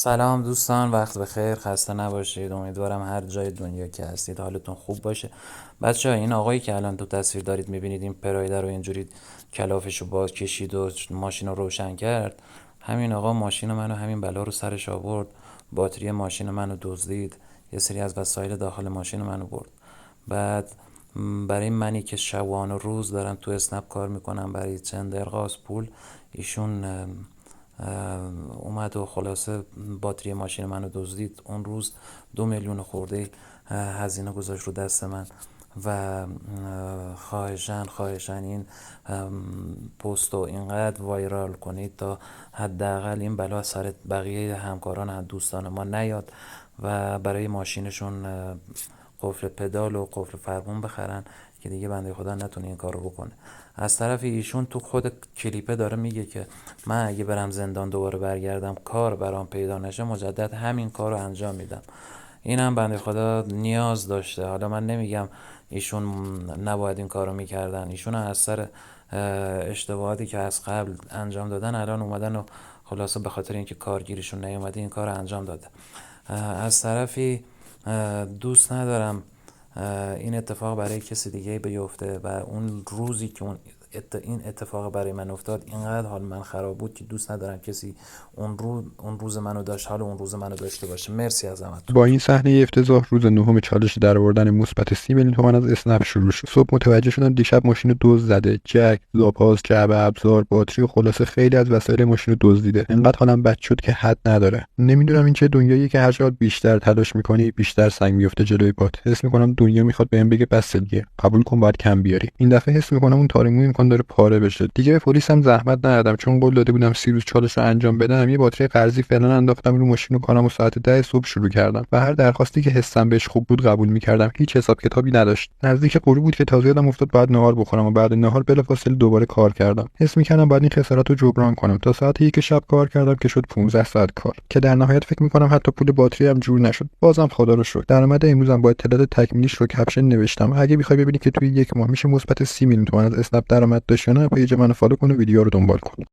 سلام دوستان، وقت بخیر، خسته نباشید. امیدوارم هر جای دنیا که هستید حالتون خوب باشه. بچه ها، این آقایی که الان تو تصویر دارید میبینید، این پرایده رو اینجوری کلافش رو باز کشید و ماشین رو روشن کرد، همین آقا ماشین منو همین بلا رو سرش آورد. باتری ماشین منو دزدید، یه سری از وسایل داخل ماشین منو برد. بعد برای منی که شبانه روز دارم تو اسنپ کار میکنم برای چند درغاز پول، ایشون اومد و خلاصه باتری ماشین منو دزدید. اون روز 2 میلیون خورده هزینه گذاشت رو دست من و خواهشن این پست رو اینقدر وایرال کنید تا حداقل این بلا سر بقیه همکاران دوستان ما نیاد و برای ماشینشون قفل پدال و قفل فرمون بخرن که دیگه بنده خدا نتونه این کارو بکنه. از طرف ایشون تو خود کلیپه داره میگه که من اگه برم زندان دوباره برگردم کار برام پیدا نشه مجدد همین کار رو انجام میدم. اینم بنده خدا نیاز داشته. حالا من نمیگم ایشون نباید این کارو میکردن، ایشون از سر اشتباهاتی که از قبل انجام دادن الان اومدن و خلاصه به خاطر اینکه کارگیریشون نیومده این کار رو انجام داده. از طرفی دوست ندارم این اتفاق برای کسی دیگه بیفته و اون روزی که این اتفاق برای من افتاد اینقدر حال من خراب بود که دوست ندارم کسی اون روز منو داشت حال اون روز منو داشته باشه. مرسی از همتون. با این صحنه افتضاح روز نهم چالش درآوردن مثبت 30 میلیون تومان از اسنپ شروع شد. صبح متوجه شدم دیشب ماشین رو دزد زده. جک، لاپاز، جعبه ابزار، باتری و خلاصه خیلی از وسایل ماشین رو دزدیده. انقدر حالم بد شد که حد نداره. نمیدونم این چه دنیاییه که هر چقدر بیشتر تلاش میکنی بیشتر سنگ میفته جلوی پات. حس میکنم دنیا میخواد بهم بگه بس دیگه، قبول کن باید کم بیاری. این دفعه حس میکنم اون تاریمو امکان داره پاره بشه. دیگه به پلیس هم زحمت ندادم چون قول داده بودم 30 روز چالش رو انجام بدم. یه باتری قرضی فعلا انداختم رو ماشین و کارمو ساعت 10 صبح شروع کردم و هر درخواستی که حسم بهش خوب بود قبول میکردم. هیچ حساب کتابی نداشت. نزدیک غروب بود که تازه یادم افتاد بعد نهار بخورم و بعد نهار بلافاصله دوباره کار کردم. حس میکردم بعد این خسارات رو جبران کنم. تا ساعت 1 شب کار کردم که شد 15 ساعت کار که در نهایت فکر میکنم حتی پول باتری هم جور نشد. بازم خدا رو شکر. درآمد امروزم با اطلاعات تکمیلیش رو کپشن نوشتم. اگه بخوای ببینی که توی یک ماه میشه مثبت 30 میلیون تومان از اسنپ درآمد داشت یا نه، پیج منو فالو کن و ویدیو رو دنبال کن.